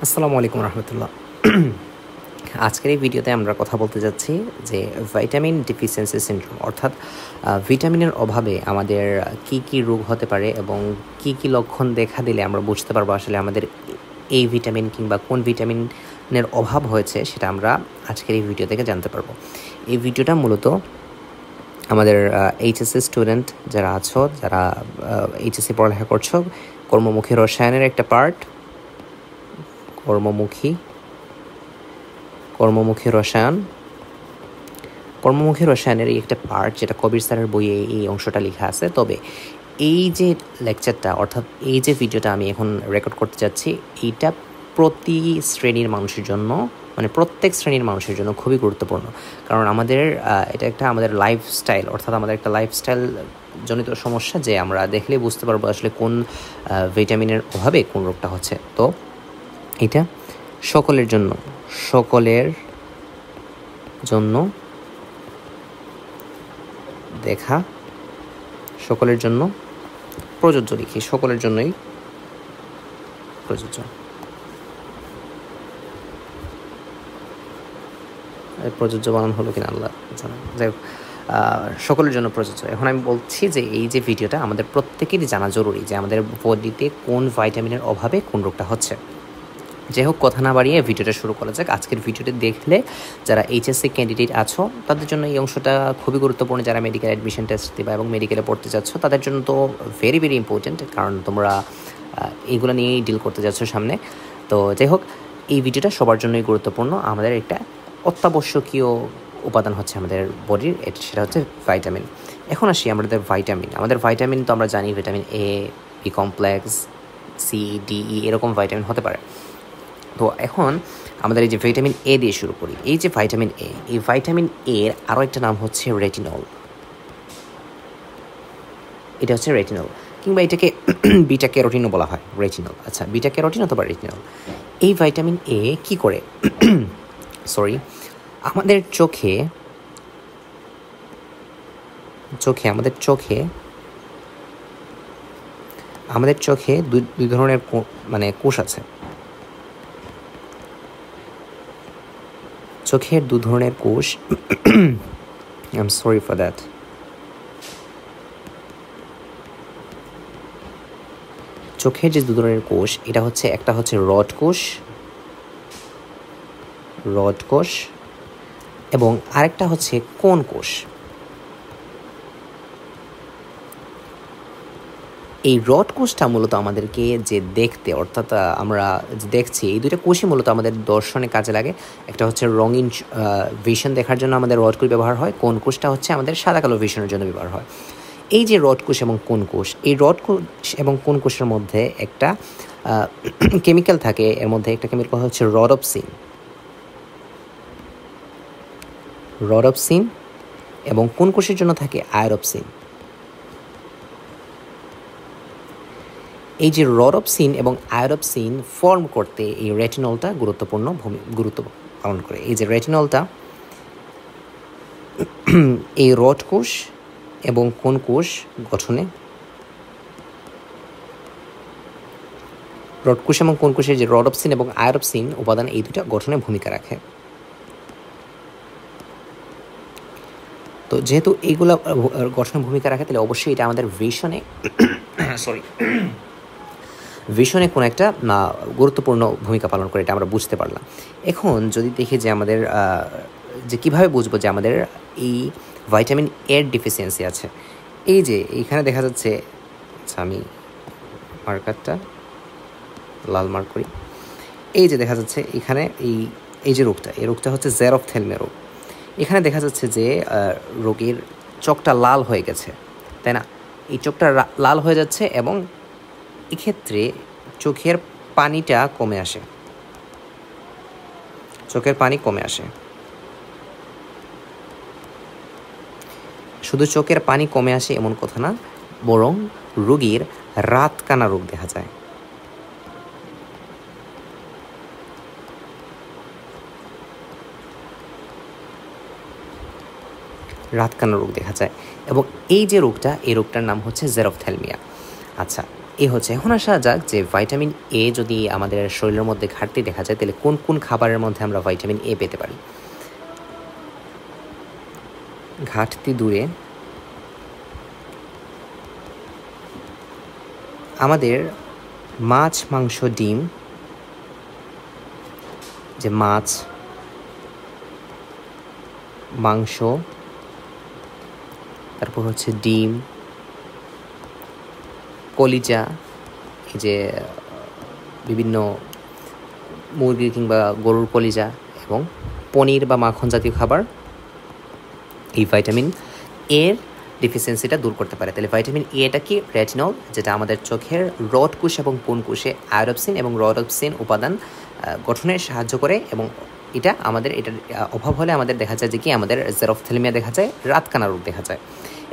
আসসালামু আলাইকুম রহমতুল্লাহ। আজকের এই ভিডিওতে আমরা কথা বলতে যাচ্ছি যে ভাইটামিন ডিফিসিয়েন্সি সিনড্রোম অর্থাৎ ভিটামিনের অভাবে আমাদের কি কি রোগ হতে পারে এবং কি কি লক্ষণ দেখা দিলে আমরা বুঝতে পারবো আসলে আমাদের এই ভিটামিন কিংবা কোন ভিটামিনের অভাব হয়েছে, সেটা আমরা আজকের এই ভিডিও থেকে জানতে পারবো। এই ভিডিওটা মূলত আমাদের এইচএসসি স্টুডেন্ট যারা আছো, যারা এইচএসসি পড়ালেখা করছো, কর্মমুখী রসায়নের একটা পার্ট, কর্মমুখী রসায়নের এই একটা পার্ট, যেটা কবির স্যারের বইয়ে এই অংশটা লেখা আছে। তবে এই যে লেকচারটা অর্থাৎ এই যে ভিডিওটা আমি এখন রেকর্ড করতে যাচ্ছি, এইটা প্রতি শ্রেণীর মানুষের জন্য, মানে প্রত্যেক শ্রেণীর মানুষের জন্য খুবই গুরুত্বপূর্ণ। কারণ আমাদের এটা একটা আমাদের লাইফস্টাইল, অর্থাৎ আমাদের একটা লাইফস্টাইল জনিত সমস্যা, যে আমরা দেখলে বুঝতে পারবো আসলে কোন ভিটামিনের অভাবে কোন রোগটা হচ্ছে। তো এটা সকলের জন্য দেখা, সকলের জন্য প্রযোজ্য, লিখি সকলের জন্যই প্রযোজ্য। প্রযোজ্য বানান হলো কিনা আল্লাহ জানে। যাই হোক, সকলের জন্য প্রযোজ্য। এখন আমি বলছি যে এই যে ভিডিওটা আমাদের প্রত্যেকেরই জানা জরুরি যে আমাদের বডিতে কোন ভাইটামিনের অভাবে কোন রোগটা হচ্ছে। যাই হোক, কথা না বাড়িয়ে ভিডিওটা শুরু করা যাক। আজকের ভিডিওটি দেখলে যারা এইচএসসি ক্যান্ডিডেট আছো তাদের জন্য এই অংশটা খুবই গুরুত্বপূর্ণ। যারা মেডিকেল অ্যাডমিশন টেস্ট দিবা এবং মেডিকেলে পড়তে যাচ্ছ তাদের জন্য তো ভেরি ভেরি ইম্পর্টেন্ট, কারণ তোমরা এইগুলো নিয়েই ডিল করতে যাচ্ছ সামনে। তো যাই হোক, এই ভিডিওটা সবার জন্যই গুরুত্বপূর্ণ। আমাদের একটা অত্যাবশ্যকীয় উপাদান হচ্ছে আমাদের বডির, সেটা হচ্ছে ভাইটামিন। এখন আসি আমাদের ভাইটামিন তো আমরা জানি vitamin A, B complex, C, D, E এরকম ভাইটামিন হতে পারে। তো এখন আমাদের এই যে ভিটামিন এ দিয়ে শুরু করি। এই যে ভাইটামিন এ, এই ভাইটামিন এর আরও একটা নাম হচ্ছে রেটিনল। এটা হচ্ছে রেটিনল, কিংবা এটাকে বিটা ক্যারোটিনও বলা হয়। রেটিনল, আচ্ছা, বিটা ক্যারোটিন অথবা রেটিনল। এই ভাইটামিন এ কি করে আমাদের চোখে দুই ধরনের মানে কোষ আছে। চোখের দু ধরনের কোষ I am sorry for that. চোখের যে দু ধরনের কোষ, এটা হচ্ছে, একটা হচ্ছে রড কোষ এবং আরেকটা হচ্ছে কোন কোষ। এই রড কোষটা মূলত আমাদেরকে যে দেখতে, অর্থাৎ আমরা যে দেখছি, এই দুইটা কোষই মূলত আমাদের দর্শনে কাজে লাগে। একটা হচ্ছে রঙিন ভিশন দেখার জন্য আমাদের রড কোষ ব্যবহার হয়, কোন কোষটা হচ্ছে আমাদের সাদা কালো ভিশনের জন্য ব্যবহার হয়। এই যে রড কোষ এবং কোন কোষ, এই রড কোষ এবং কোন কোষের মধ্যে একটা কেমিক্যাল থাকে। এর মধ্যে একটা কেমিক্যাল হচ্ছে রডপসিন এবং কোন কোষের জন্য থাকে আয়োডপসিন। এই যে রডপসিন এবং আয়োডপসিন ফর্ম করতে এই রেটিনলটা গুরুত্ব পালন করে। এই যে রেটিনলটা এই রড কোষ এবং কোন কোষ গঠনে, রড কোষ এবং কোন কোষের যে রডপসিন এবং আয়োডপসিন উপাদান, এই দুটা গঠনে ভূমিকা রাখে। তো যেহেতু এইগুলো গঠনে ভূমিকা রাখে, তাহলে অবশ্যই এটা আমাদের ভিশনে কোনো একটা গুরুত্বপূর্ণ ভূমিকা পালন করে, এটা আমরা বুঝতে পারলাম। এখন যদি দেখি যে আমাদের যে কীভাবে বুঝবো যে আমাদের এই ভাইটামিন এর ডিফিসিয়েন্সি আছে। এই যে এইখানে দেখা যাচ্ছে, আচ্ছা আমি মার্কারটা লাল মার্ক করি। এই যে দেখা যাচ্ছে এখানে এই যে রোগটা, এই রোগটা হচ্ছে জেরপ্থ্যালমিয়া রোগ। এখানে দেখা যাচ্ছে যে রোগীর চোখটা লাল হয়ে গেছে, তাই না? এই চোখটা লাল হয়ে যাচ্ছে এবং এক্ষেত্রে চোখের পানিটা কমে আসে, শুধু চোখের পানি কমে আসে এমন কথা না, বরং রোগীর রাতকানা রোগ দেখা যায়। এবং এই যে রোগটা, এই রোগটার নাম হচ্ছে জেরপ্থ্যালমিয়া। আচ্ছা, এই হচ্ছে। এখন আসা যাক যে ভাইটামিন এ যদি আমাদের শরীরের মধ্যে ঘাটতি দেখা যায় তাহলে কোন কোন খাবারের মধ্যে আমরা ভাইটামিন এ পেতে পারি। ঘাটতি দূরে আমাদের মাছ, মাংস, ডিম, যে মাছ, মাংস, তারপর হচ্ছে ডিম, কলিজা, এই যে বিভিন্ন মুরগির কিংবা গরুর কলিজা এবং পনির বা মাখন জাতীয় খাবার এই ভাইটামিন এর ডিফিসিয়েন্সিটা দূর করতে পারে। তাহলে ভাইটামিন এটা কি? রেটিনল, যেটা আমাদের চোখের রড কোষ এবং কোন কোষে আয়োডপসিন এবং রডপসিন উপাদান গঠনে সাহায্য করে, এবং এটা আমাদের এটার অভাব হলে আমাদের দেখা যায় যে কি আমাদের জেরোফথ্যালমিয়া দেখা যায়, রাতকানা রোগ দেখা যায়।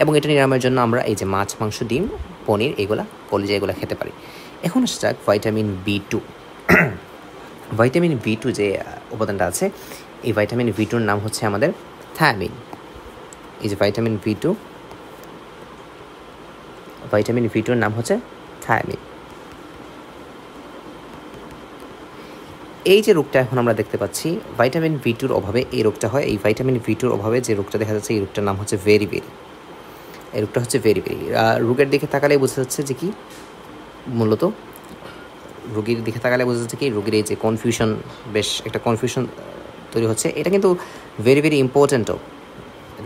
এবং এটা নিরাময়ের জন্য আমরা এই যে মাছ, মাংস, ডিম, পনির, এগুলা কলিজা এগুলো খেতে পারি। এখন আসা যাক ভাইটামিন B2। ভাইটামিন B2 যে উপাদানটা আছে, এই ভাইটামিন B2-র নাম হচ্ছে আমাদের থায়ামিন। এই যে ভাইটামিন B2, ভাইটামিন B2-র নাম হচ্ছে থায়ামিন। এই যে রোগটা এখন আমরা দেখতে পাচ্ছি ভাইটামিন B2-র অভাবে এই রোগটা হয়। এই ভাইটামিন B2-র অভাবে যে রোগটা দেখা যাচ্ছে এই রোগটার নাম হচ্ছে ভেরিবেরি। এই রোগটা হচ্ছে ভেরিবেরি। রোগের দিকে তাকালে বোঝা যাচ্ছে যে কি মূলত রোগীর দিকে তাকালে বোঝা যাচ্ছে কি রোগীর এই যে কনফিউশন, বেশ একটা কনফিউশন তৈরি হচ্ছে। এটা কিন্তু ভেরি ভেরি ইম্পর্ট্যান্টও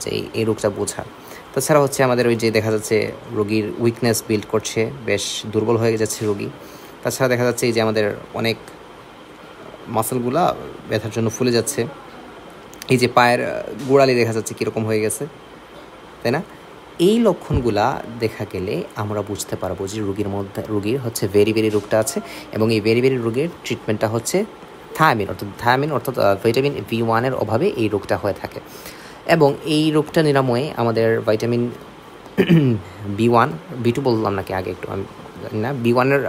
যে এই রোগটা বোঝা। তাছাড়া হচ্ছে আমাদের ওই যে দেখা যাচ্ছে রোগীর উইকনেস বিল্ড করছে, বেশ দুর্বল হয়ে যাচ্ছে রোগী। তাছাড়া দেখা যাচ্ছে এই যে আমাদের অনেক মাসলগুলা ব্যথার জন্য ফুলে যাচ্ছে। এই যে পায়ের গোড়ালি দেখা যাচ্ছে কীরকম হয়ে গেছে, তাই না? এই লক্ষণগুলা দেখা গেলে আমরা বুঝতে পারবো যে রোগীর হচ্ছে ভেরিবেরি রোগটা আছে, এবং এই ভেরিবেরি রোগের ট্রিটমেন্টটা হচ্ছে থায়ামিন অর্থাৎ ভিটামিন B1-এর অভাবে এই রোগটা হয়ে থাকে। এবং এই রোগটা নিরাময়ে আমাদের ভাইটামিন B1, B2 বললাম নাকি আগে একটু আমি জানি না, B1-এর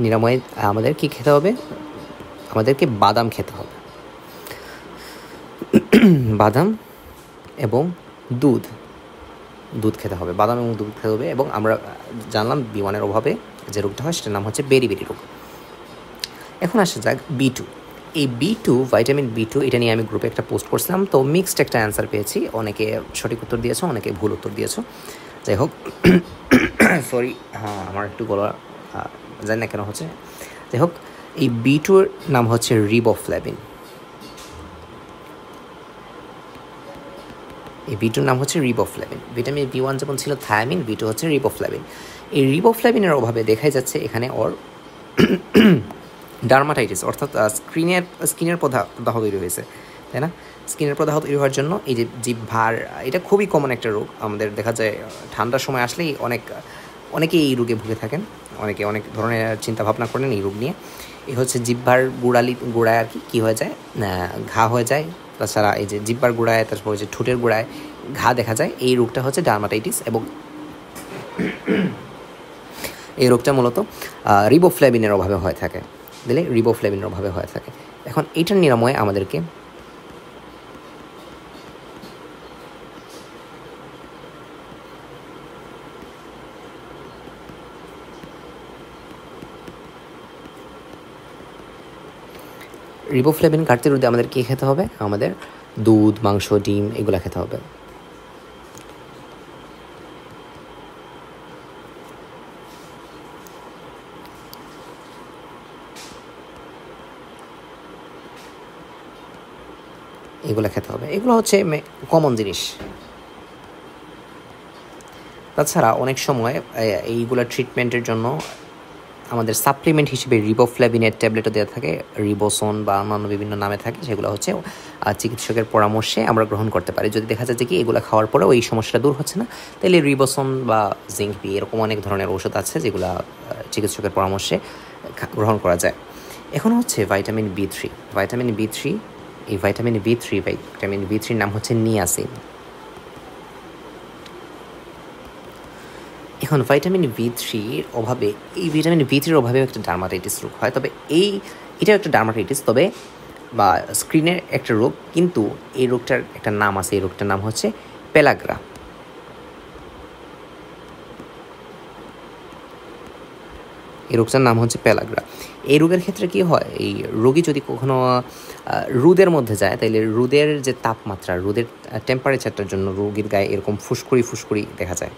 নিরাময়ে আমাদের কি খেতে হবে? আমাদেরকে বাদাম খেতে হবে, বাদাম এবং দুধ খেতে হবে, বাদাম এবং দুধ খেতে হবে। এবং আমরা জানলাম B1-এর অভাবে যে রোগটা হয় সেটার নাম হচ্ছে বেরি রোগ। এখন আসা যাক B2। এই B2, ভাইটামিন B2, এটা নিয়ে আমি গ্রুপে একটা পোস্ট করছিলাম, তো মিক্সড একটা অ্যান্সার পেয়েছি। অনেকে সঠিক উত্তর দিয়েছো, অনেকে ভুল উত্তর দিয়েছো। যাই হোক, সরি, হ্যাঁ আমার একটু গলা জানি না কেন হচ্ছে। যাই হোক, এই B2-র নাম হচ্ছে রিবোফ্ল্যাভিন। এই B2-র নাম হচ্ছে রিবোফ্ল্যাভিন। ভিটামিন B1 যেমন ছিল থায়ামিন, B2 হচ্ছে রিবোফ্ল্যাভিন। এই রিবোফ্ল্যাভিনের অভাবে দেখাই যাচ্ছে এখানে ওর ডার্মাটাইটিস অর্থাৎ স্কিনের প্রদাহ তৈরি হয়েছে, তাই না? স্কিনের প্রদাহ তৈরি হওয়ার জন্য এই যে জিহ্বার, এটা খুবই কমন একটা রোগ। আমাদের দেখা যায় ঠান্ডার সময় আসলেই অনেকেই এই রোগে ভুগে থাকেন, অনেকে অনেক ধরনের চিন্তাভাবনা করেন এই রোগ নিয়ে। এই হচ্ছে জিহ্বার গোড়ায় আর কি হয়ে যায়, ঘা হয়ে যায়। তাছাড়া এই যে জিহ্বার গোড়ায়, তারপর যে ঠোঁটের গোড়ায় ঘা দেখা যায়, এই রোগটা হচ্ছে ডার্মাটাইটিস। এবং এই রোগটা মূলত রিবোফ্ল্যাভিনের অভাবে হয়ে থাকে, দিলে রিবোফ্ল্যাভিনের অভাবে হয়ে থাকে। এখন এইটার নিরাময়ে আমাদেরকে রিবোফ্ল্যাভিন ঘাটতি রোধে আমাদের কী খেতে হবে? আমাদের দুধ, মাংস, ডিম এগুলো খেতে হবে। এগুলো হচ্ছে কমন জিনিস। তাছাড়া অনেক সময় এইগুলো ট্রিটমেন্টের জন্য আমাদের সাপ্লিমেন্ট হিসেবে রিবোফ্ল্যাভিনের ট্যাবলেটও দেওয়া থাকে, রিবোসোন বা অন্যান্য বিভিন্ন নামে থাকে। সেগুলো হচ্ছে চিকিৎসকের পরামর্শে আমরা গ্রহণ করতে পারি। যদি দেখা যায় যে কি এগুলো খাওয়ার পরেও এই সমস্যাটা দূর হচ্ছে না, তাহলে রিবোসোন বা জিঙ্ক এরকম অনেক ধরনের ঔষধ আছে যেগুলো চিকিৎসকের পরামর্শে গ্রহণ করা যায়। এখন হচ্ছে ভাইটামিন B3। এই ভাইটামিন B3-র নাম হচ্ছে নিয়াসিন। এখন ভাইটামিন B3-র অভাবে, এই ভিটামিন B3-র অভাবেও একটা ডার্মাটাইটিস রোগ হয়। তবে এটাও একটা ডার্মাটাইটিস, তবে বা স্কিনের একটা রোগ, কিন্তু এই রোগটার একটা নাম আছে। এই রোগটার নাম হচ্ছে পেলাগ্রা। এই রোগটার নাম হচ্ছে পেলাগ্রা। এই রোগের ক্ষেত্রে কি হয়, এই রোগী যদি কখনো রোদের মধ্যে যায়, তাহলে রোদের যে তাপমাত্রা, রোদের টেম্পারেচারটার জন্য রোগীর গায়ে এরকম ফুসকুড়ি ফুসকুড়ি দেখা যায়।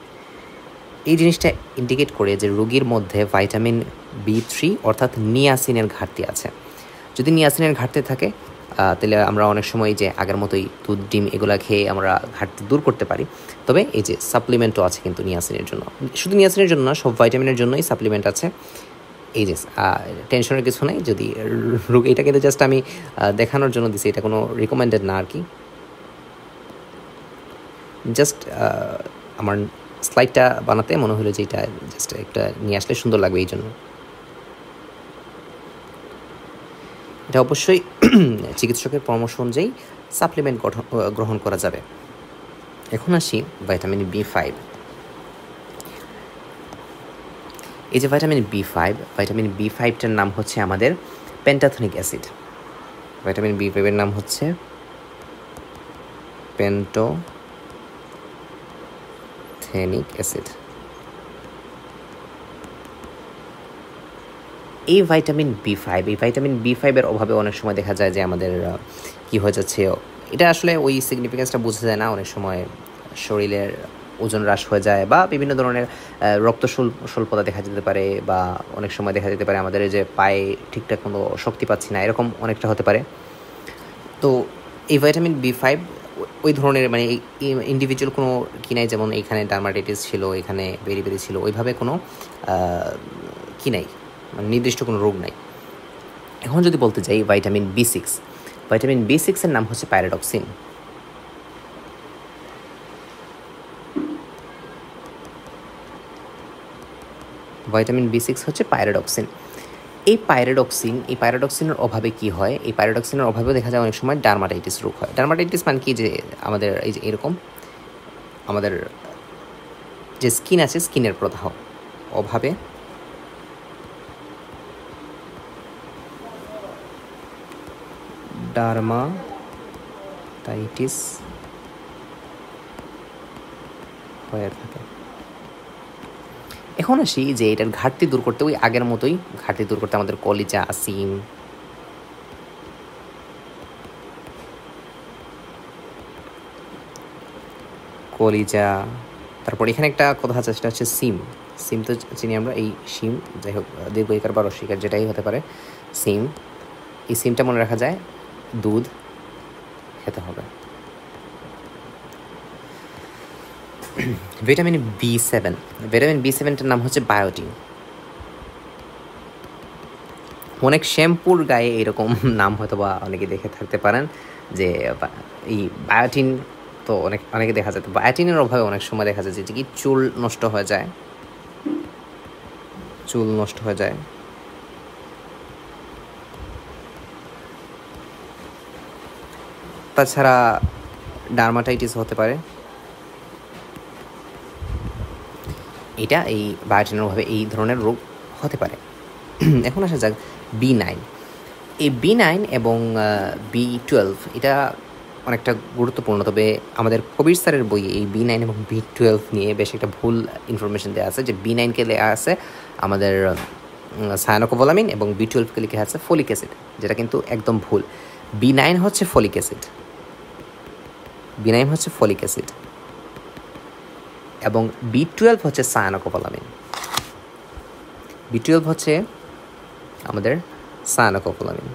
এই জিনিসটা ইন্ডিকেট করে যে রোগীর মধ্যে ভাইটামিন B3 অর্থাৎ নিয়াসিনের ঘাটতি আছে। যদি নিয়াসিনের ঘাটতি থাকে তাহলে আমরা অনেক সময় যে আগের মতোই দুধ ডিম এগুলো খেয়ে আমরা ঘাটতি দূর করতে পারি। তবে এই যে সাপ্লিমেন্টও আছে কিন্তু নিয়াসিনের জন্য, শুধু নিয়াসিনের জন্য না, সব ভাইটামিনের জন্যই সাপ্লিমেন্ট আছে। এই যে টেনশনের কিছু নেই। যদি রোগ, এটা কিন্তু জাস্ট আমি দেখানোর জন্য দিছি, এটা কোনো রিকমেন্ডেড না আর কি, জাস্ট আমার স্লাইডটা বানাতে মনে হলো যে এটা জাস্ট একটা নিয়ে আসলে সুন্দর লাগবে, এই জন্য। এটা অবশ্যই চিকিৎসকের পরামর্শ অনুযায়ী সাপ্লিমেন্ট গ্রহণ করা যাবে। এখন আসি ভাইটামিন B5। এই যে ভাইটামিন B5টার নাম হচ্ছে আমাদের পেন্টাথনিক অ্যাসিড। ভাইটামিন B5 এর নাম হচ্ছে পেন্টাথনিক অ্যাসিড। এই ভাইটামিন B5 এর অভাবে অনেক সময় দেখা যায় যে আমাদের কি হয়ে যাচ্ছে, এটা আসলে ওই সিগনিফিকেন্সটা বোঝা যায় না। অনেক সময় শরীরের ওজন হ্রাস হয়ে যায় বা বিভিন্ন ধরনের রক্ত স্বল্পতা দেখা যেতে পারে, বা অনেক সময় দেখা যেতে পারে আমাদের যে পায়ে ঠিকঠাক কোনো শক্তি পাচ্ছি না, এরকম অনেকটা হতে পারে। তো এই ভাইটামিন B5 ওই ধরনের মানে ইন্ডিভিজুয়াল কোনো কি নাই, যেমন এখানে ডার্মাটাইটিস ছিল, এখানে বেরি ছিল, ওইভাবে কোনো কি নাই, মানে নির্দিষ্ট কোনো রোগ নাই। এখন যদি বলতে যাই ভাইটামিন B6 এর নাম হচ্ছে পাইরোডক্সিন। ভাইটামিন B6 হচ্ছে পাইরোডক্সিন। এই পাইরোডক্সিনের অভাবে কি হয়, এই পাইরোডক্সিনের অভাবেও দেখা যায় অনেক সময় ডার্মাটাইটিস রোগ হয়। ডার্মাটাইটিস মানে কি, যে আমাদের এই যে এরকম আমাদের যে স্কিন আছে, স্কিনের প্রদাহ অভাবে ডার্মাটাইটিস হয়ে থাকে। এখন আসি যে এটার ঘাটতি দূর করতে, ওই আগের মতোই ঘাটতি দূর করতে আমাদের কলিজা, সিম, তারপর এখানে একটা কথা আছে, সেটা হচ্ছে সিম তো চিনি আমরা, এই সিম, যাই হোক দীর্ঘ ইকার বা রস্বইকার যেটাই হতে পারে, সিম। এই সিমটা মনে রাখা যায়, দুধ খেতে হবে। ভিটামিন B7টার নাম হচ্ছে বায়োটিন। অনেক শ্যাম্পুর গায়ে এরকম নাম হয়তো বা অনেকে দেখে থাকতে পারেন, যে এই বায়োটিন তো অনেকে দেখা যায়। তো বায়োটিনের অভাবে অনেক সময় দেখা যায় যে কি চুল নষ্ট হয়ে যায়, তাছাড়া ডার্মাটাইটিস হতে পারে। এটা এই বায়োটিনের অভাবে এই ধরনের রোগ হতে পারে। এখন আসা যাক B9। এই B9 এবং B12 এটা অনেকটা গুরুত্বপূর্ণ। তবে আমাদের কবির স্যারের বইয়ে এই B9 এবং B12 নিয়ে বেশ একটা ভুল ইনফরমেশন দেওয়া আছে, যে B9কে লেখা আছে আমাদের সায়ানোকোভোলামিন এবং B12কে লেখা আছে ফলিক অ্যাসিড, যেটা কিন্তু একদম ভুল। B9 হচ্ছে ফলিক অ্যাসিড এবং B12 হচ্ছে সায়ানোকোভোলামিন। B12 হচ্ছে আমাদের সায়ানোকোভোলামিন।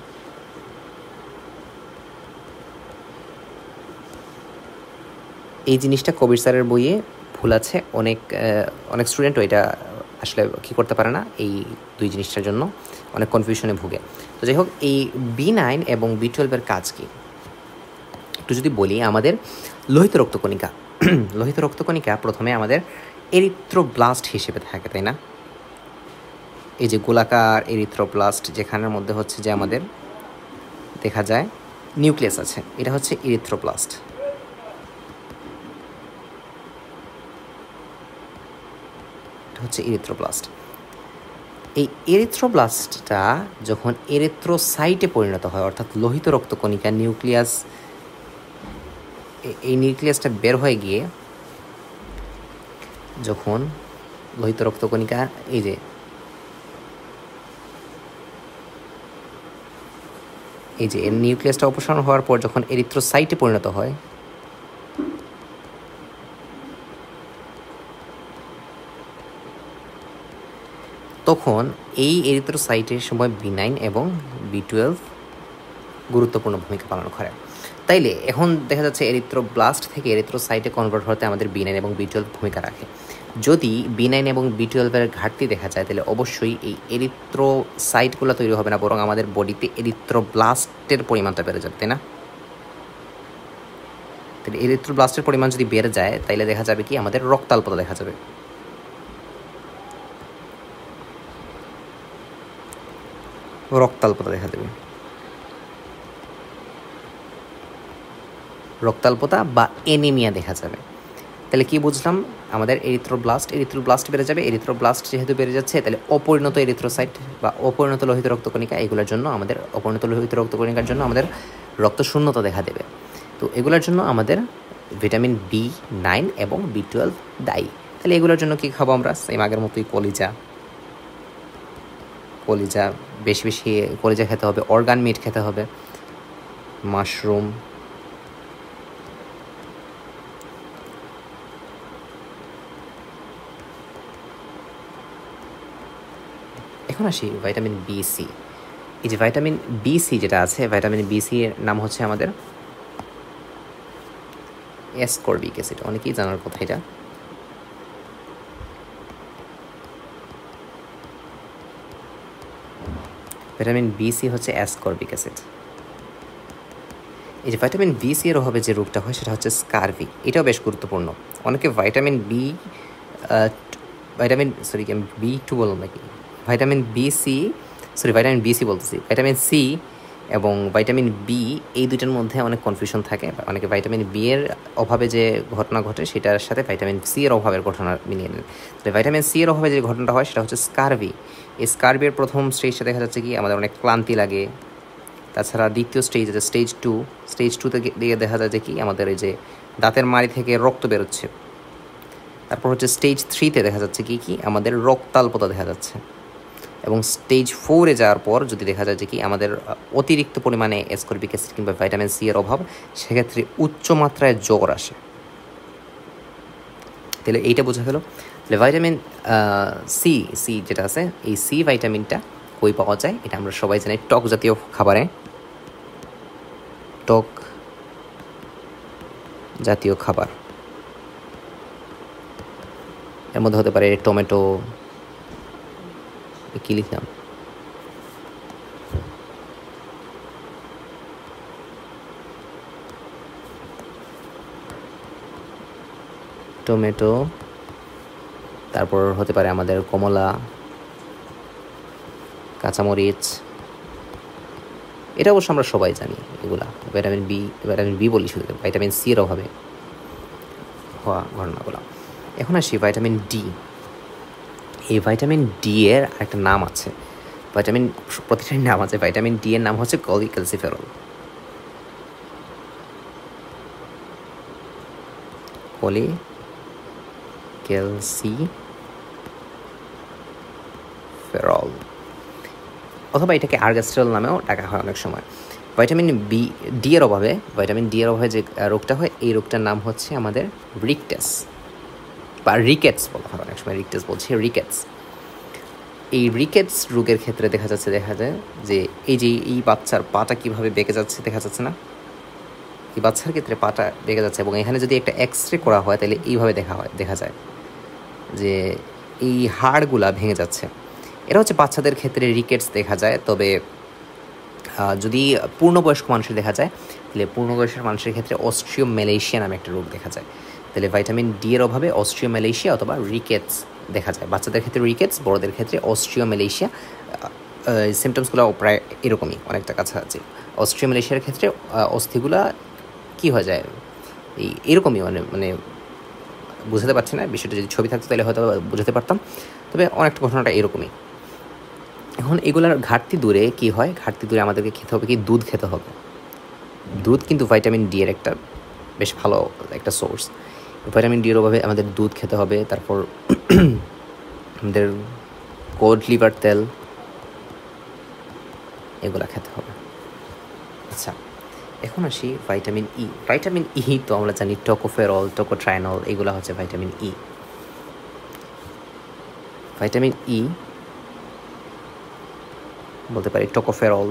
এই জিনিসটা কবির স্যারের বইয়ে ভুল আছে। অনেক স্টুডেন্টও এটা আসলে কী করতে পারে না, এই দুই জিনিসটার জন্য অনেক কনফিউশনে ভুগে। তো যাই হোক, এই B9 এবং B12 এর কাজ কি একটু যদি বলি, আমাদের লোহিত রক্তকণিকা প্রথমে আমাদের এরিথ্রোব্লাস্ট হিসেবে থাকে, তাই না? এই যে গোলাকার এরিথ্রোব্লাস্ট, যেখানের মধ্যে হচ্ছে যে আমাদের দেখা যায় নিউক্লিয়াস আছে, এটা হচ্ছে এরিথ্রোব্লাস্ট। এই এরিথ্রোব্লাস্টটা যখন এরিথ্রোসাইটে পরিণত হয়, অর্থাৎ লোহিত রক্তকণিকা নিউক্লিয়াস, এই নিউক্লিয়াসটা বের হয়ে গিয়ে যখন লোহিত রক্তকণিকা এই যে এই যে এর নিউক্লিয়াসটা অপসারণ হওয়ার পর যখন এরিথ্রোসাইটে পরিণত হয়, তখন এই এরিথ্রোসাইটের সময় B9 এবং B12 গুরুত্বপূর্ণ ভূমিকা পালন করে। তাইলে এখন দেখা যাচ্ছে এরিথ্রোব্লাস্ট থেকে এরিথ্রোসাইটে কনভার্ট হতে আমাদের B9 এবং B12 ভূমিকা রাখে। যদি B9 এবং B12 এর ঘাটতি দেখা যায় তাহলে অবশ্যই এই এরিথ্রোসাইটগুলো তৈরি হবে না, বরং আমাদের বডিতে এরিথ্রোব্লাস্টের পরিমাণটা বেড়ে যাবে, তাই না? তাহলে এরিথ্রোব্লাস্টের পরিমাণ যদি বেড়ে যায় তাহলে দেখা যাবে কি আমাদের রক্তাল্পতা দেখা যাবে। রক্তাল্পতা দেখা দেবে, রক্তাল্পতা বা এনিমিয়া দেখা যাবে। তাহলে কি বুঝলাম? আমাদের এরিথ্রোব্লাস্ট বেড়ে যাবে। এরিথ্রোব্লাস্ট যেহেতু বেড়ে যাচ্ছে তাহলে অপরিণত এরিথ্রোসাইট বা অপরিণত লোহিত রক্তকণিকা, এগুলোর জন্য আমাদের অপরিণত লোহিত রক্তকণিকার জন্য আমাদের রক্ত শূন্যতা দেখা দেবে। তো এগুলোর জন্য আমাদের ভিটামিন B9 এবং B12 দায়ী। তাহলে এগুলোর জন্য কী খাবো আমরা? সেম আগের মতোই কলিজা বেশি বেশি কলিজা খেতে হবে, অর্গান মিট খেতে হবে, মাশরুম, এখন আসি ভাইটামিন B/C। এই যে ভাইটামিন B/C যেটা আছে, ভাইটামিন B/C এর নাম হচ্ছে আমাদের অ্যাসকর্বিক অ্যাসিড। অনেকেই জানার কথা এটা। ভিটামিন B/C হচ্ছে অ্যাসকর্বিক অ্যাসিড। এই যে ভাইটামিন B/C এর অভাবে যে রোগটা হয় সেটা হচ্ছে স্কারভি। এটাও বেশ গুরুত্বপূর্ণ। অনেকে ভাইটামিন B2 বললাম নাকি, ভাইটামিন B/C বলতেছি, ভাইটামিন C এবং ভাইটামিন B এই দুইটার মধ্যে অনেক কনফিউশন থাকে। অনেকে ভাইটামিন B এর অভাবে যে ঘটনা ঘটে সেটার সাথে ভাইটামিন C এর অভাবের ঘটনা মিলিয়ে নেন। তাহলে ভাইটামিন C এর অভাবে যে ঘটনাটা হয় সেটা হচ্ছে স্কারভি। এই স্কারভির প্রথম স্টেজটা দেখা যাচ্ছে কি আমাদের অনেক ক্লান্তি লাগে। তাছাড়া দ্বিতীয় স্টেজ আছে স্টেজ টুতে দিয়ে দেখা যায় যে কি আমাদের এই যে দাঁতের মাড়ি থেকে রক্ত বেরোচ্ছে। তারপর হচ্ছে স্টেজ 3তে দেখা যাচ্ছে কি আমাদের রক্তাল্পতা দেখা যাচ্ছে। এবং স্টেজ 4-এ যাওয়ার পর যদি দেখা যায় যে কি আমাদের অতিরিক্ত পরিমাণে অ্যাসকর্বিক অ্যাসিড কিংবা ভাইটামিন C এর অভাব, সেক্ষেত্রে উচ্চ মাত্রায় জ্বর আসে। তাহলে এইটা বোঝা গেল। তাহলে ভাইটামিন সি যেটা আছে, এই C ভাইটামিনটা কই পাওয়া যায়? এটা আমরা সবাই জানি টক জাতীয় খাবারে, টক জাতীয় খাবার। এর মধ্যে হতে পারে টমেটো, কি লিখলাম, টমেটো, তারপর হতে পারে আমাদের কমলা, কাঁচামরিচ। এটা অবশ্য আমরা সবাই জানি এগুলা। ভিটামিন বি বলি শুধু, ভাইটামিন C এর অভাবে হওয়া ঘটনাগুলো। এখন আসি ভাইটামিন ডি। এই ভাইটামিন ডি এর একটা নাম আছে, প্রতিটার নাম আছে। ভাইটামিন ডি এর নাম হচ্ছে কোলিক্যালসিফেরল। কোলিক্যালসিফেরল অথবা এটাকে আর্গাস্টেরল নামেও ডাকা হয় অনেক সময়। ভাইটামিন ডি এর অভাবে যে রোগটা হয়, এই রোগটার নাম হচ্ছে আমাদের রিকটাস বা রিকেটস বলা হয় অনেক সময়। রিকেটস। এই রিকেটস রোগের ক্ষেত্রে দেখা যায় যে এই বাচ্চার পাটা কীভাবে বেঁকে যাচ্ছে দেখা যাচ্ছে না? এই বাচ্চার ক্ষেত্রে পাটা বেঁকে যাচ্ছে এবং এখানে যদি একটা এক্সরে করা হয় তাহলে এইভাবে দেখা যায় যে এই হাড়গুলা ভেঙে যাচ্ছে। এটা হচ্ছে বাচ্চাদের ক্ষেত্রে রিকেটস দেখা যায়। তবে যদি পূর্ণবয়স্ক মানুষের দেখা যায় তাহলে পূর্ণবয়স্ক মানুষের ক্ষেত্রে অস্ট্রিওম্যালেশিয়া নামে একটা রোগ দেখা যায়। তাহলে ভাইটামিন ডি এর অভাবে অস্ট্রিওম্যালেশিয়া অথবা রিকেটস দেখা যায়। বাচ্চাদের ক্ষেত্রে রিকেটস, বড়দের ক্ষেত্রে অস্ট্রিওম্যালেশিয়া। সিমটমসগুলো প্রায় এরকমই, অনেকটা কাছাকাছি। অস্ট্রিওম্যালেশিয়ার ক্ষেত্রে অস্থিগুলা কী হয়ে যায় এরকমই, মানে বুঝাতে পারছি না বিষয়টা। যদি ছবি থাকতো তাহলে হয়তো বুঝাতে পারতাম, তবে অনেকটা ঘটনাটা এরকমই। এখন এগুলার ঘাটতি দূরে কী হয়? ঘাটতি দূরে আমাদেরকে খেতে হবে কি? দুধ খেতে হবে। দুধ কিন্তু ভাইটামিন ডি এর একটা বেশ ভালো একটা সোর্স। ভিটামিন ডি এর অভাবে আমাদের দুধ খেতে হবে। তারপর আমাদের কোড লিভার তেল, এগুলা খেতে হবে। আচ্ছা, এখন আসি ভাইটামিন ই। ভাইটামিন ই তো আমরা জানি টোকোফেরল, টোকোট্রাইনল, এগুলো হচ্ছে ভাইটামিন ই। ভাইটামিন ই বলতে পারি টোকোফেরল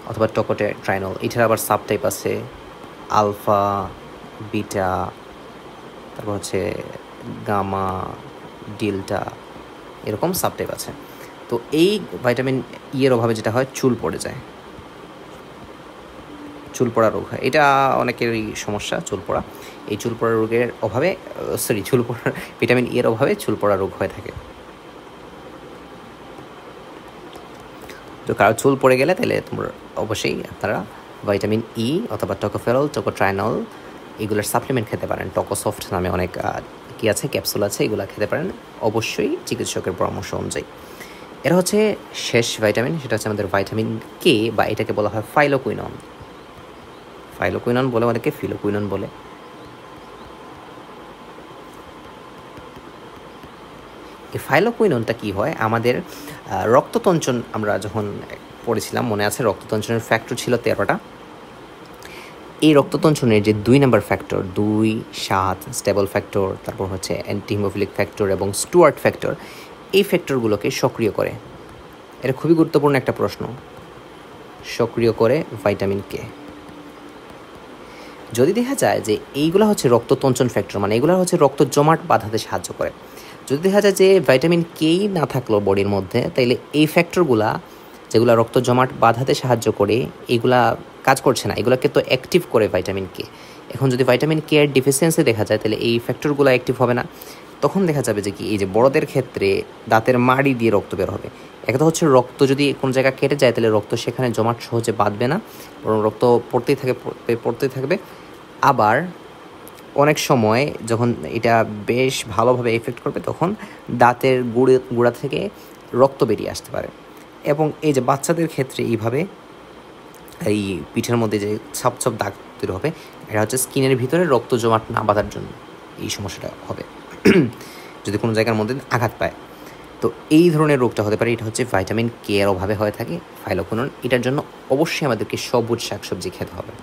অথবা টোকোট্রাইনল। এটার আবার সাবটাইপ আছে আলফা, বিটা, তারপর হচ্ছে গামা, ডেল্টা, এরকম সাবটাইপ আছে। তো এই ভাইটামিন ই এর অভাবে যেটা হয়, চুল পড়ে যায়, চুল পড়া রোগ হয়। এটা অনেকেরই সমস্যা, চুল পড়া। এই চুল পড়া রোগের অভাবে চুল পড়া ভিটামিন ই এর অভাবে চুল পড়া রোগ হয়ে থাকে। তো কারো চুল পড়ে গেলে তাহলে তোমরা অবশ্যই আপনারা ভাইটামিন ই অথবা টোকোফেরল, টোকোট্রাইনল এগুলোর সাপ্লিমেন্ট খেতে পারেন। টোকোসফট নামে অনেক কি আছে, ক্যাপসুল আছে, এগুলো খেতে পারেন অবশ্যই চিকিৎসকের পরামর্শ অনুযায়ী। এরা হচ্ছে শেষ ভিটামিন, সেটা হচ্ছে আমাদের ভাইটামিন কে, বা এটাকে বলা হয় ফাইলোকুইনন। ফাইলোকুইনন বলে, অনেকে ফিলোকুইনন বলে। এই ফাইলোকুইননটা কী হয়, আমাদের রক্ততঞ্চন আমরা যখন পড়েছিলাম মনে আছে, রক্ততঞ্চনের ফ্যাক্টর ছিল 13টা। এই রক্ততঞ্চনের যে 2 নম্বর ফ্যাক্টর, 2, 7 স্টেবল ফ্যাক্টর, তারপর হচ্ছে অ্যান্টিহিমোফিলিক ফ্যাক্টর এবং স্টুয়ার্ট ফ্যাক্টর, এই ফ্যাক্টরগুলোকে সক্রিয় করে। এটা খুবই গুরুত্বপূর্ণ একটা প্রশ্ন। সক্রিয় করে ভাইটামিন কে। যদি দেখা যায় যে এইগুলো হচ্ছে রক্ততঞ্চন ফ্যাক্টর, মানে এগুলো হচ্ছে রক্ত জমাট বাঁধাতে সাহায্য করে। যদি দেখা যায় যে ভাইটামিন কেই না থাকলো বডির মধ্যে, তাইলে এই ফ্যাক্টরগুলা যেগুলো রক্ত জমাট বাঁধাতে সাহায্য করে, এগুলা কাজ করছে না, এগুলোকে তো অ্যাক্টিভ করে ভাইটামিন কে। এখন যদি ভাইটামিন কে এর ডিফিসিয়েন্সি দেখা যায়, তাহলে এই ফ্যাক্টরগুলো অ্যাক্টিভ হবে না। তখন দেখা যাবে যে কি, এই যে বড়দের ক্ষেত্রে দাঁতের মাড়ি দিয়ে রক্ত বের হবে। একটা হচ্ছে রক্ত যদি কোনো জায়গায় কেটে যায়, তাহলে রক্ত সেখানে জমাট সহজে বাঁধবে না, বরং রক্ত পড়তেই থাকবে। আবার অনেক সময় যখন এটা বেশ ভালোভাবে এফেক্ট করবে, তখন দাঁতের গুঁড়া থেকে রক্ত বেরিয়ে আসতে পারে। এবং এই যে বাচ্চাদের ক্ষেত্রে এইভাবে এই পিঠের মধ্যে যে ছাপ দাগ তৈরি হবে, এটা হচ্ছে স্কিনের ভিতরে রক্ত জমাট না বাঁধার জন্য এই সমস্যাটা হবে যদি কোনো জায়গার মধ্যে আঘাত পায়। তো এই ধরনের রোগটা হতে পারে। এটা হচ্ছে ভাইটামিন কে এর অভাবে হয়ে থাকে, ফাইলোকুইনন। এটার জন্য অবশ্যই আমাদেরকে সবুজ শাকসবজি খেতে হবে।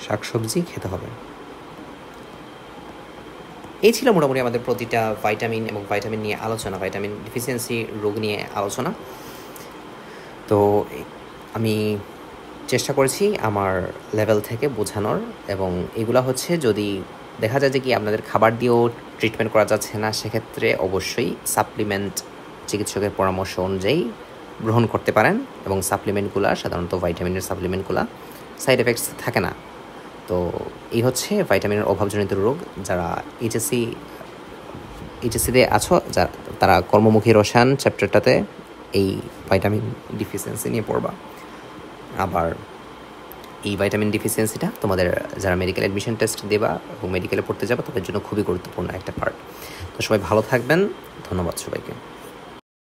শাকসবজি খেতে হবে। এই ছিল মোটামুটি আমাদের প্রতিটা ভাইটামিন এবং ভাইটামিন নিয়ে আলোচনা, ভাইটামিন ডিফিসিয়েন্সি রোগ নিয়ে আলোচনা। তো আমি চেষ্টা করেছি আমার লেভেল থেকে বোঝানোর, এবং এগুলা হচ্ছে যদি দেখা যায় যে কি আপনাদের খাবার দিয়েও ট্রিটমেন্ট করা যাচ্ছে না, সেক্ষেত্রে অবশ্যই সাপ্লিমেন্ট চিকিৎসকের পরামর্শ অনুযায়ী গ্রহণ করতে পারেন। এবং সাপ্লিমেন্টগুলো সাধারণত ভাইটামিনের সাপ্লিমেন্টগুলো সাইড এফেক্টস থাকে না। তো এই হচ্ছে ভাইটামিনের অভাবজনিত রোগ। যারা এইচএসসিতে আছো, তারা কর্মমুখী রসায়ন চ্যাপ্টারটাতে এই ভাইটামিন ডিফিসিয়েন্সি নিয়ে পড়বা। আবার এই ভাইটামিন ডিফিসিয়েন্সিটা তোমাদের যারা মেডিকেল অ্যাডমিশন টেস্ট দেবা এবং মেডিকেলে পড়তে যাবে, তাদের জন্য খুবই গুরুত্বপূর্ণ একটা পার্ট। তো সবাই ভালো থাকবেন, ধন্যবাদ সবাইকে।